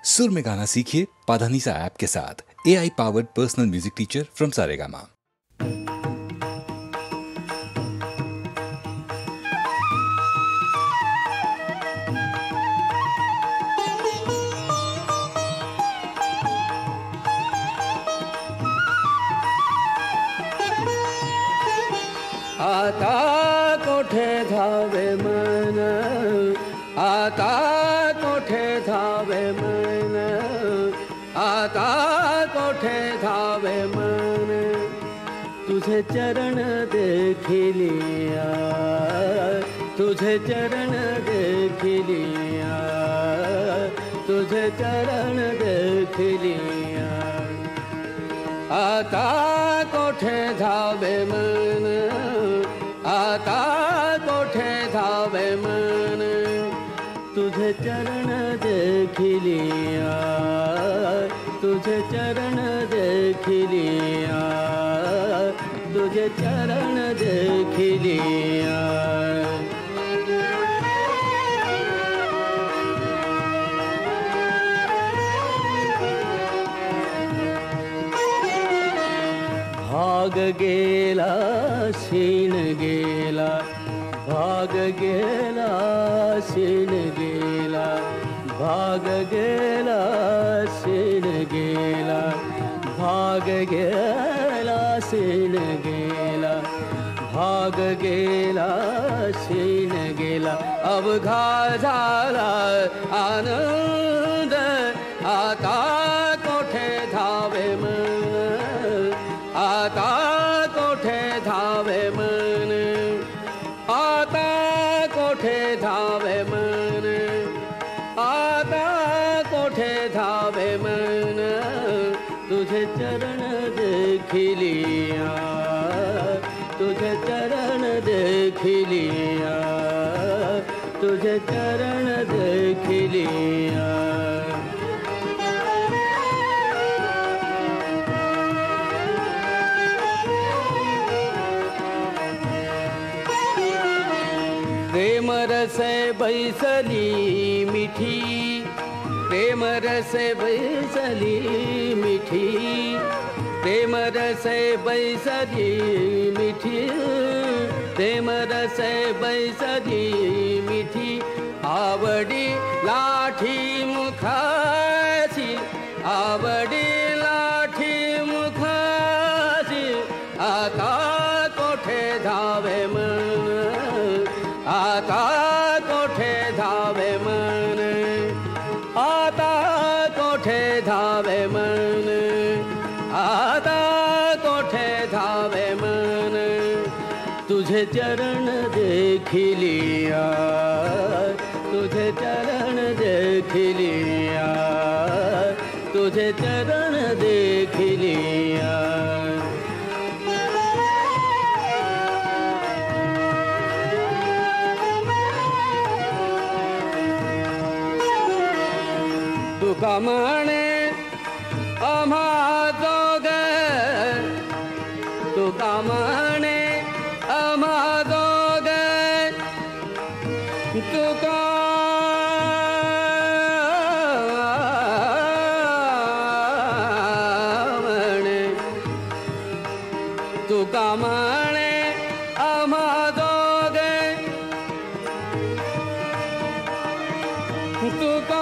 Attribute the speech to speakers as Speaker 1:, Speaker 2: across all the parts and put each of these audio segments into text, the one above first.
Speaker 1: सुर में गाना सीखिए पाधानीसा ऐप के साथ। AI powered personal music teacher from Saregama.
Speaker 2: आता कोठे धावे मन, आता कोठे धावे मन, आता कोठे धावे मन, तुझे चरण देखिलिया, तुझे चरण देखिलिया, तुझे चरण देखिलिया। आता कोठे धावे मन, आता कोठे धावे मन, तुझे चरण देखिलिया, तुझे चरण देखिलिया, तुझे चरण देखिलिया। भाग गेला शीन गेला, भाग गेला शीन गेला, भाग गेला शीन गेला, भाग गेला शीन गेला, भाग गेला शीन गेला। अवघा झाला आनंद, आता कोठे धावे मन, आता कोठे धावे मन, आता कोठे धावे मन, आता कोठे धावे मन, तुझे चरण देखिलिया, तुझे चरण देखिलिया, तुझे चरण देखिलिया। प्रेम रसे बैसली मिठी, प्रेम रसे बैसली मिठी, प्रेम रसे बैसली मिठी, प्रेम रसे बैसली मिठी। आवडी लाठी मुखाची, आवडी लाठी मुखाची, आता कोठे धावे मन, आता कोठे धावे मन, आता कोठे धावे मन, आता कोठे धावे मन, तुझे चरण देखिलिया, तुझे चरण देखिलिया, तुझे चरण देखिलिया। तुका म्हणे आम्हा दोघ, तुका म्हणे आम्हा दोघ, तुका म्हणे, तुका म्हणे आम्हा दोघ, तुका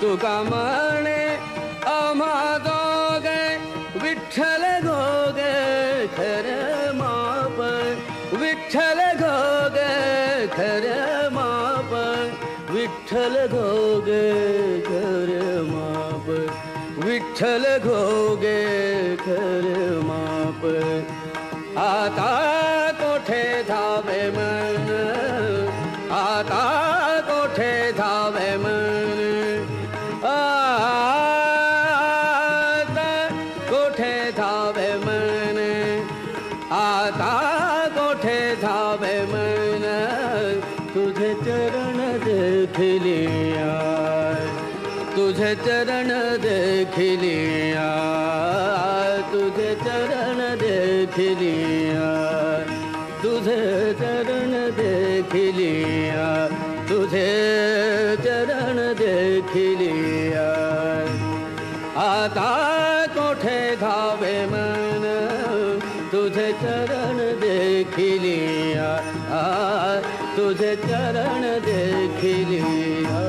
Speaker 2: तुका म्हणे आम्हा दोघे, विठ्ठल घोगे खरं माप, विठ्ठल घोगे खरं माप, विठ्ठल घोगे खरं माप, विठ्ठल घोगे खरं माप। आता कोठे धावे मन, आता कोठे धावे मन, आता कोठे धावे मन, आता कोठे धावे मन, तुझे चरण देखिलिया, देखिलिया तुझे चरण देखिलिया तुझे चरण देखिलिया तुझे चरण देखिलिया तुझे चरण देखिलिया आता कोठे धावे मन तुझे चरण देखिलिया तुझे चरण देखिलिया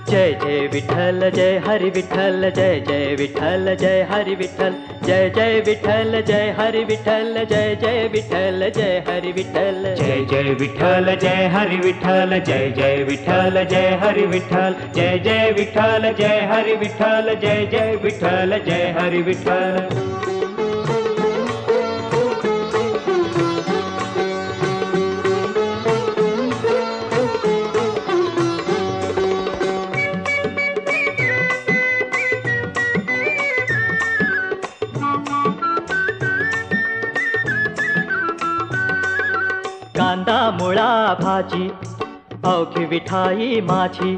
Speaker 3: जय जय विठ्ठल जय हरि विठ्ठल जय जय विठ्ठल जय हरि विठ्ठल जय जय विठ्ठल जय हरि विठ्ठल जय जय विठ्ठल जय हरि विठ्ठल
Speaker 4: जय जय विठ्ठल जय हरि विठ्ठल जय जय विठ्ठल जय हरि विठ्ठल जय जय विठ्ठल जय हरि विठ्ठल जय जय विठ्ठल जय हरि विठ्ठल
Speaker 3: कांदा मुळा भाजी अवघी विठाई माझी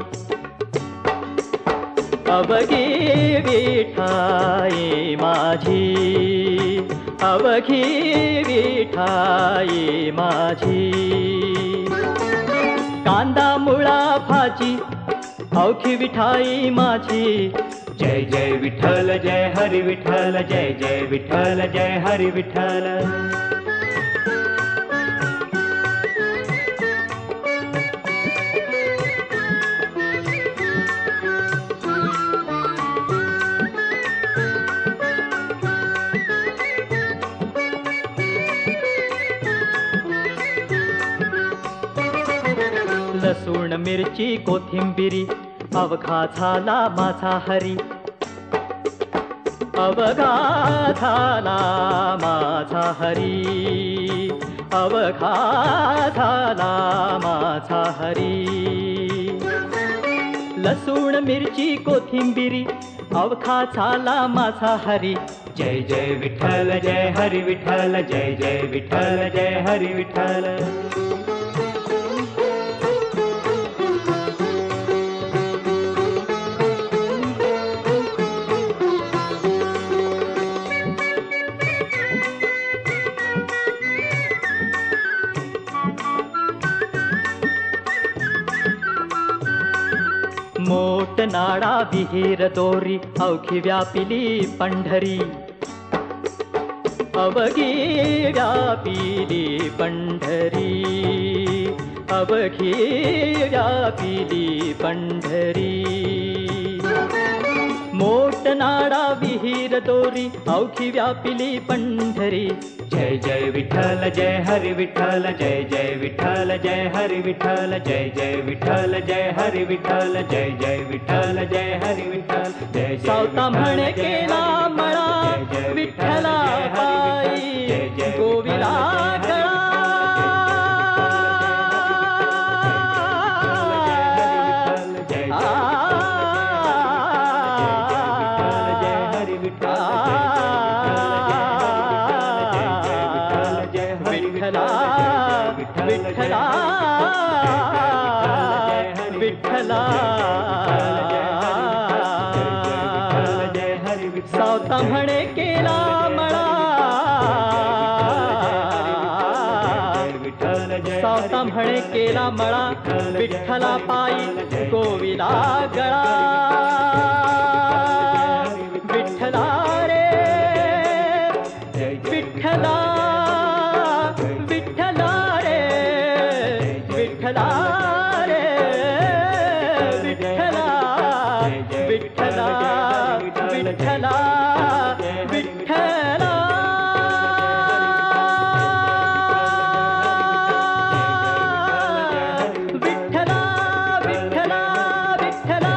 Speaker 3: अवघी विठाई माझी अवघी विठाई माझी कांदा मुळा भाजी अवघी विठाई माझी
Speaker 4: जय जय विठ्ठल जय हरि विठ्ठल जय जय विठ्ठल जय हरि विठ्ठल
Speaker 3: लसूण मिरची कोथिंबिरी अवघा झाला माझा हरी अवघा झाला माझा हरी अवघा झाला माझा हरी लसूण मिरची कोथिंबिरी अवघा झाला माझा हरी
Speaker 4: जय जय विठ्ठल जय हरि विठ्ठल जय जय विठ्ठल जय हरि विठ्ठल
Speaker 3: मोठ नाडा विहीर दोरी अवघी व्यापिली पंढरी अवघी व्यापिली पंढरी अवघी व्यापिली पंढरी मोठ नाडा विहीर दोरी अवघी व्यापिली पंढरी
Speaker 4: जय जय विठ्ठल जय हरि विठ्ठल जय जय विठ्ठल जय हरि विठ्ठल जय जय विठ्ठल जय हरि विठ्ठल जय जय विठ्ठल जय हरि विठ्ठल जय
Speaker 3: सावता म्हणे केला मळा विठ्ठला पायी गोविला गळा विठ्ठला विठ्ठला सावता म्हणे केला मळा सावता म्हणे केला मळा विठ्ठला पायी गोविला गळा विठ्ठला रे विठ्ठला विठ्ठला रे विठ्ठला रे विठ्ठला विठ्ठला विठ्ठला विठ्ठला विठ्ठला विठ्ठला विठ्ठला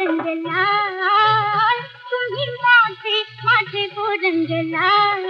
Speaker 5: रंगलाल तुम्ही माझे माझे रंगलाल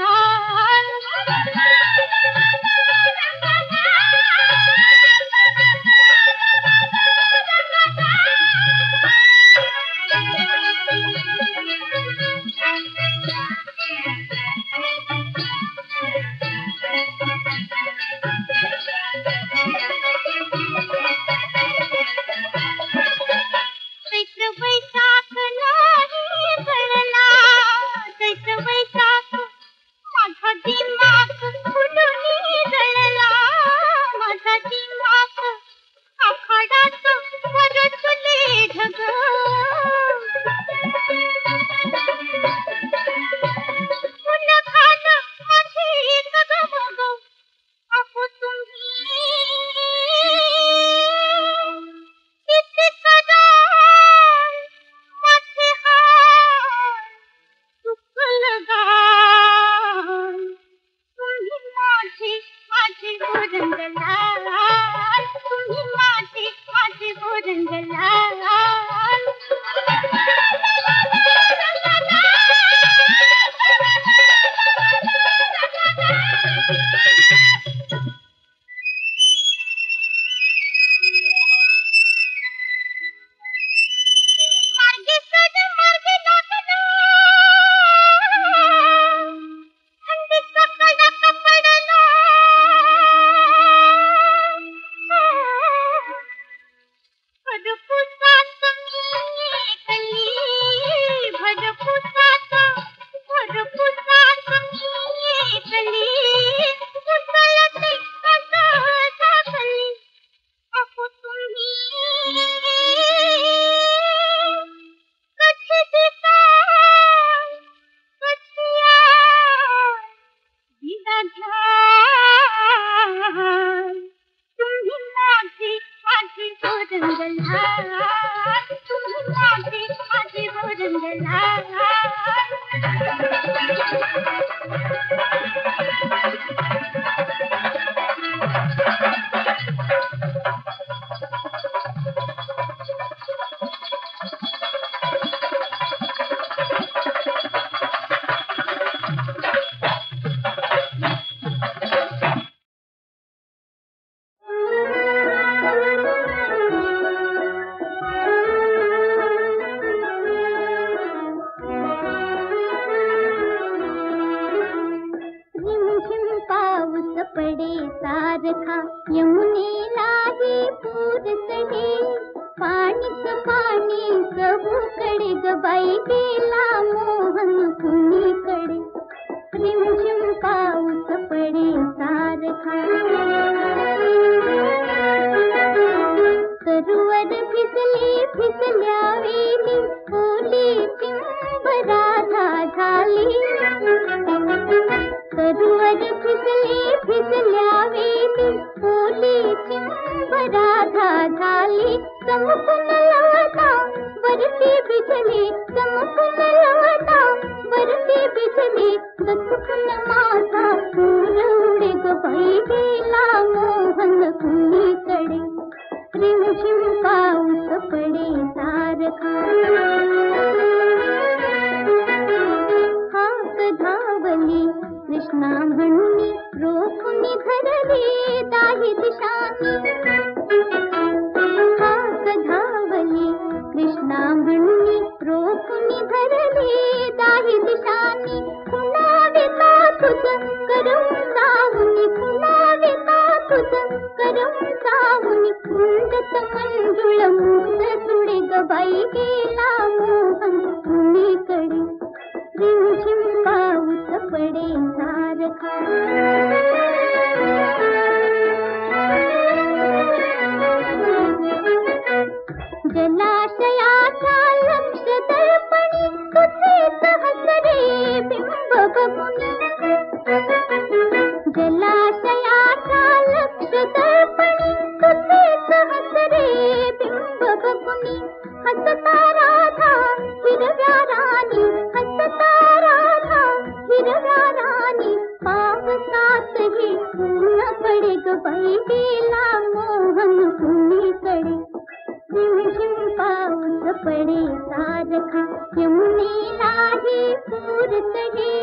Speaker 5: पडे सारखा यमुनेलाही पूर चढे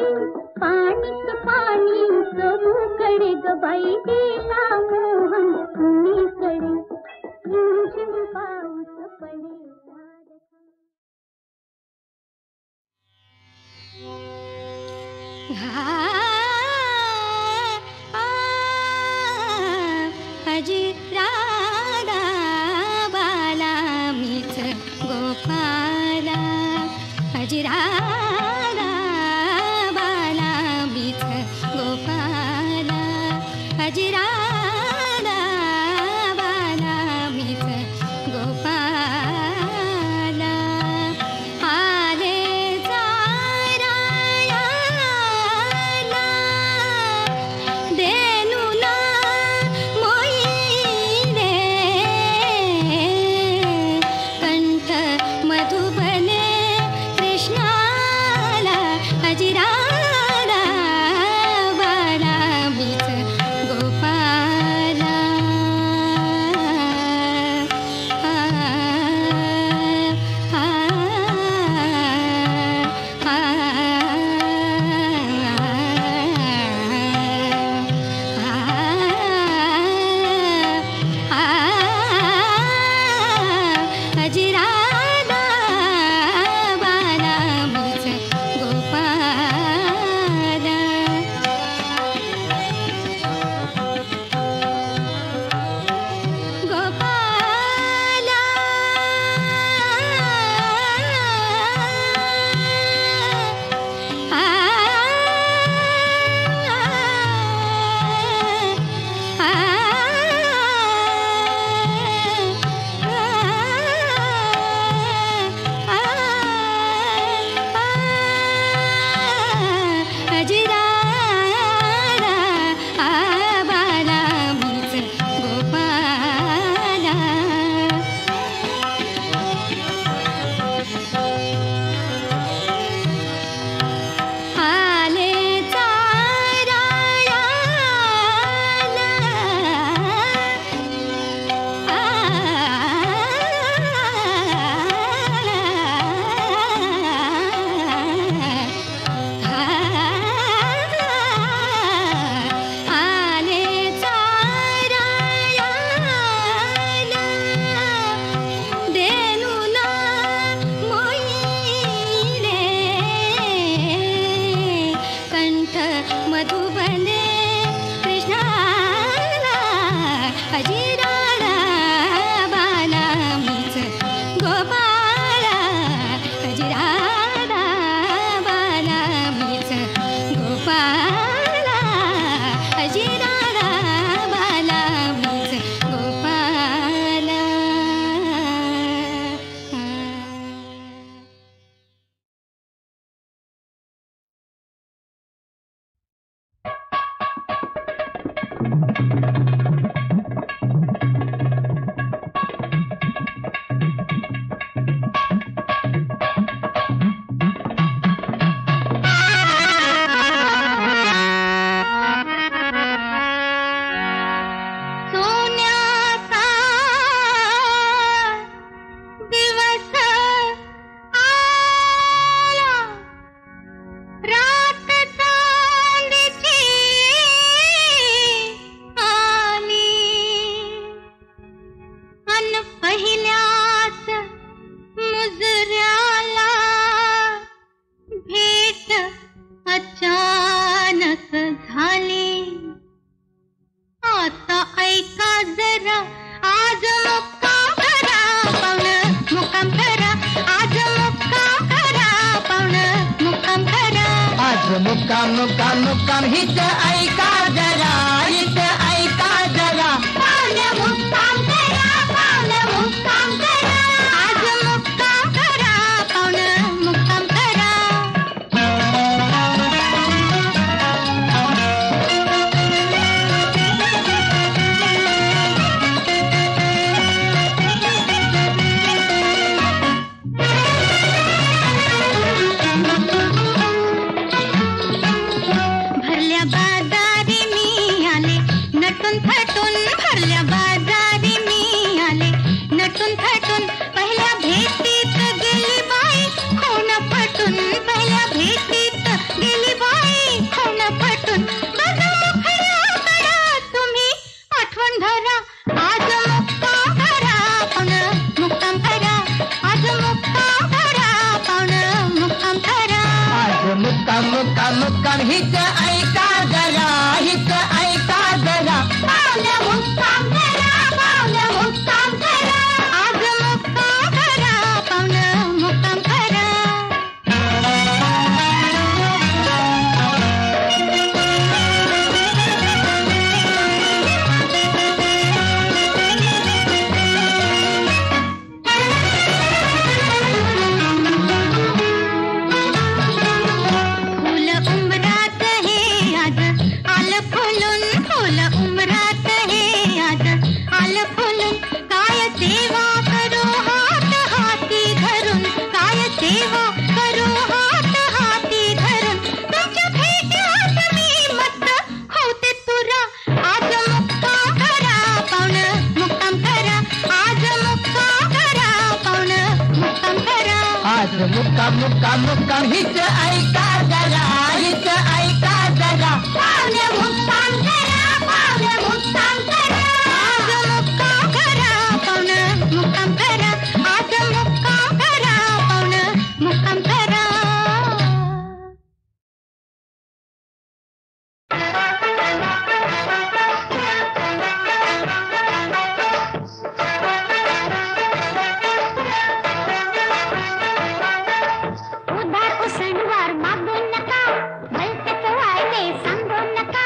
Speaker 5: पाणीच पाणी चहूकडे ग बाई गेला मोहन कुणीकडे रिमझिम पाऊस पडे
Speaker 6: अजी राधा बाला मीच गोपाला अजी राधा बाला मीच गोपाला अजी राधा बाला मीच गोपाला आले चारायला देनू ना मोईले कंठ मधुबने कृष्णाला अजी राधा बाला मीच गोपाला अजी राधा बाला मीच गोपाला गोपाला अजी राधा बाला मीच गोपाला आले चारायला आले चारायला देनू ना मोईले कंठ मधुबने कृष्णाला अजी राधा बाला मीच गोपाला अजी राधा बाला मीच गोपाला अजी राधा बाला मीच गोपाला सोन्याचा दिवस आला रात चांदीची आली अन पहिल्याच मुजऱ्याला भेट अचानक झाली आता ऐका जरा आज मुक्काम करा पाहुण मुक्काम करा आज मुक्काम करा पाहुण मुक्काम करा
Speaker 2: आज मुक्काम मुक्काम मुक्काम हित ऐका जरा हित ऐका जरा
Speaker 5: पाहुण मुक्काम करा पाहुण मुक्काम करा
Speaker 6: आज मुक्काम करा पाहुण मुक्काम करा भरल्या बाजारी मी
Speaker 2: हित ऐका जरा हित ऐका जरा
Speaker 5: पावलं मुक्काम करा पावलं मुक्काम करा
Speaker 6: आज मुक्काम करा पाहुणं मुक्काम करा फुल उमरात हे आज आलं फुलून फुल उमरात हे आज आलं फुलून काय सेवा करू हात हाती धरून काय सेवा करू हात हाती धरून तुमच्या भेटीत मी मस्त होते तुरा आज मुक्काम करा पाहुणं मुक्काम करा आज मुक्काम करा पाहुणं मुक्काम करा
Speaker 2: आज मुक्काम मुक्काम मुक्काम हित ऐका जरा हित ऐका जरा
Speaker 5: पावलं मुक्काम करा पावलं मुक्काम करा
Speaker 6: आज मुक्काम करा पाहुणं मुक्काम करा आज मुक्काम करा पाहुणं मुक्काम करा
Speaker 5: उधार उसणवार मागू नका भलतेच वायदे सांगू नका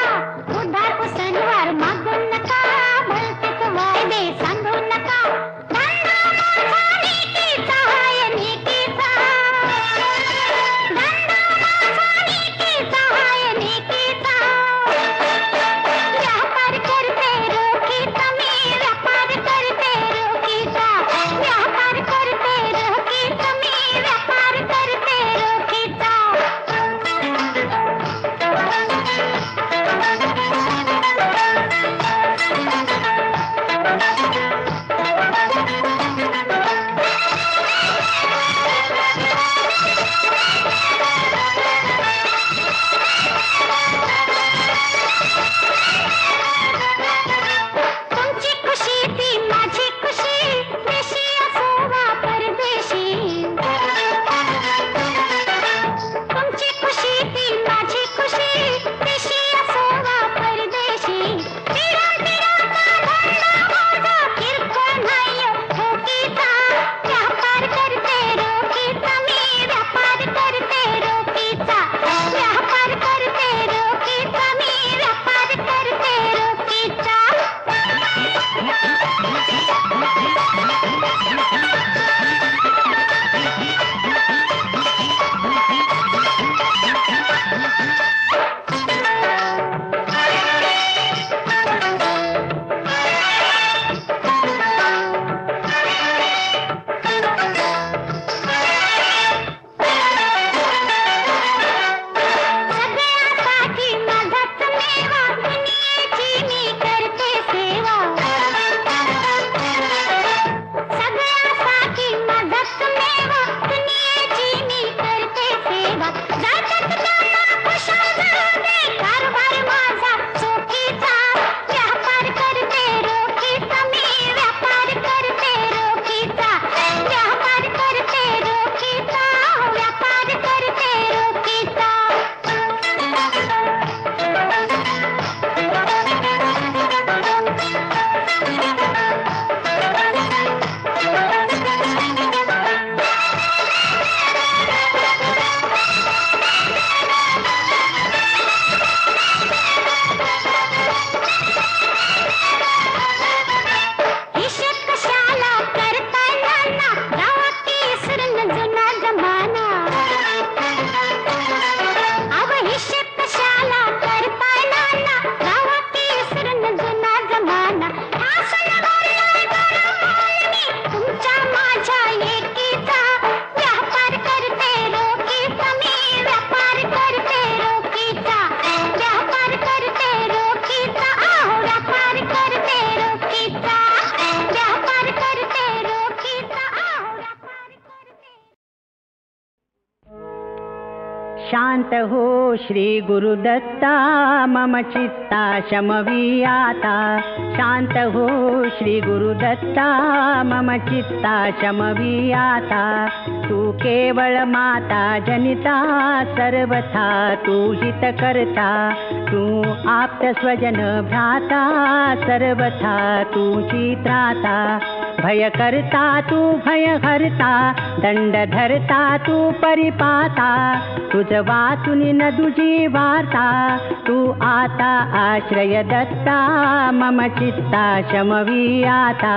Speaker 7: शांत हो श्री गुरुदत्ता मम चित्ता शमवी आता शांत हो श्री गुरुदत्ता मम चित्ता शमवी आता तू केवळ माता जनिता सर्वथा तू हित करता तू आप्त स्वजन भ्राता सर्वथा तुझी त्राता भय करता तू भय हरता दंड धरता तू परिपाता तुझ वाचून न तुझी वार्ता तू आता आश्रय दत्ता मम चित्ता शमवी आता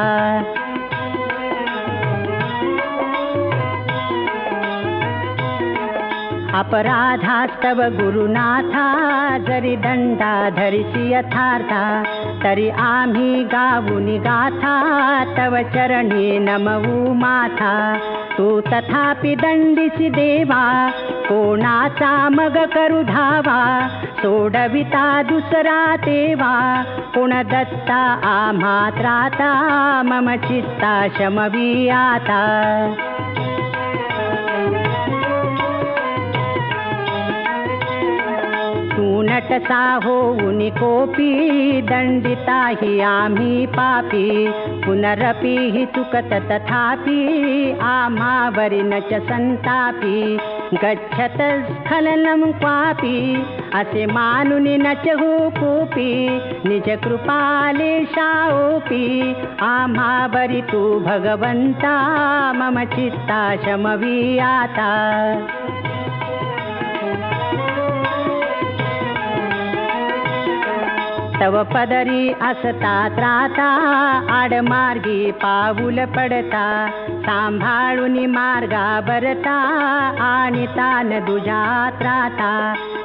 Speaker 7: अपराधास्तव गुरुनाथा जरी दंडा धरिसी यथार्था तरी आम्ही गाऊनी गाथा तव चरणी नमवू माथा तू तथापि दंडिसी देवा कोणाचा मग करू धावा सोडविता दुसरा तेवा कोण दत्ता आम्हा त्राता मम चित्ता शमवी आता नटसा होऊन कोपी दंडिता हि आम्ही पापी पुनरपि हि चुकत तथापि आम्हावरी न च संतापी गच्छत स्खलनं क्वापि असे मानुन न च हो कोपी निज कृपाले शाओपी आम्हावरी तू भगवंता मम चित्ता शमवी आता तव पदरी असता त्राता आडमार्गी पाऊल पडता सांभाळून मार्गा बरता आणि तान दुजा त्राता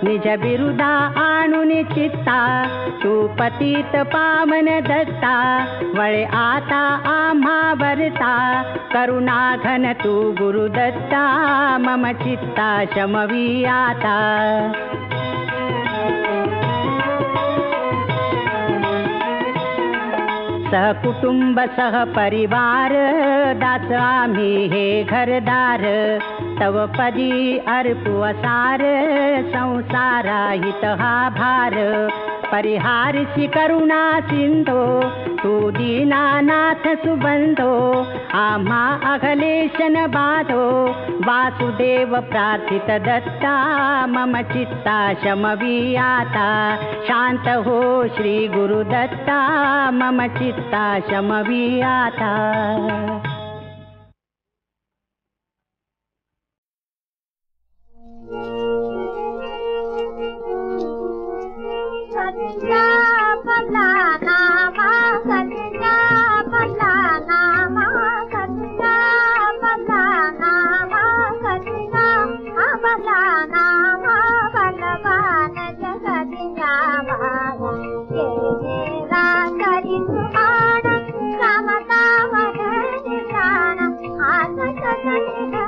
Speaker 7: निज बिरुदा आणून चित्ता तू पतित पावन दत्ता वळे आता आम्हा बरता करुणा घन तू गुरुदत्ता मम चित्ता शमवी आता सहकुटुंब सहपरिवार दास आम्ही हे घरदार तव पदी अर्पू असार संसारा हित हा भार परिहारसी करुणा सिंधो तू दीनानाथ सुबंधो आम्हा अघलेशन बाधो वासुदेव प्रार्थित दत्ता मम चित्ता शमवी आता शांत हो श्री गुरुदत्ता मम चित्ता शमवी आता
Speaker 5: सत्या पला नामा सत्या पला नामा सत्या पला नामा सत्या पला नामा बलवान जगदिया भाया तेरा करी सुहाना समता वदन जाना हाथ चलने